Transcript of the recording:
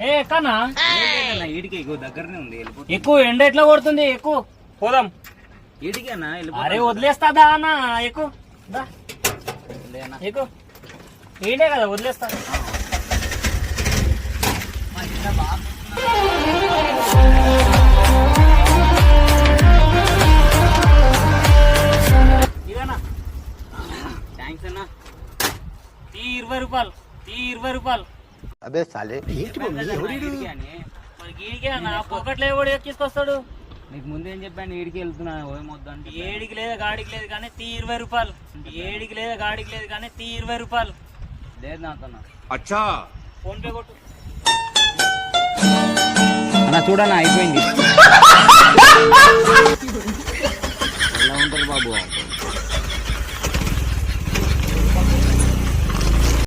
ఏ ఎక్కనా ఈడికి దగ్గరనే ఉంది ఎక్కువ ఎండ ఎట్లా కొడుతుంది ఎక్కువ పోదాం ఈడికి అన్న అరే వదిలేస్తాదా అన్న ఎక్కువ ఎక్కువ ఏంటే కదా వదిలేస్తా ఇదేనా థ్యాంక్స్ అన్న 20 రూపాయలు 20 రూపాయలు అబే సాలే మరి గీడికే అన్న పొక్కట్లో ఎవడు ఎక్కించుకొస్తాడు నీకు ముందేం చెప్పాను ఈడికి వెళ్తున్నా ఏమొద్దు అంటే ఏడికి లేదా గాడికి లేదు కానీ 20 రూపాయలు ఏడికి లేదా గాడికి లేదు కానీ 20 రూపాయలు లేదు నాతో అచ్చా ఫోన్ పే కొట్టు అన్న చూడన్నా అయిపోయింది ఎలా ఉంటారు బాబు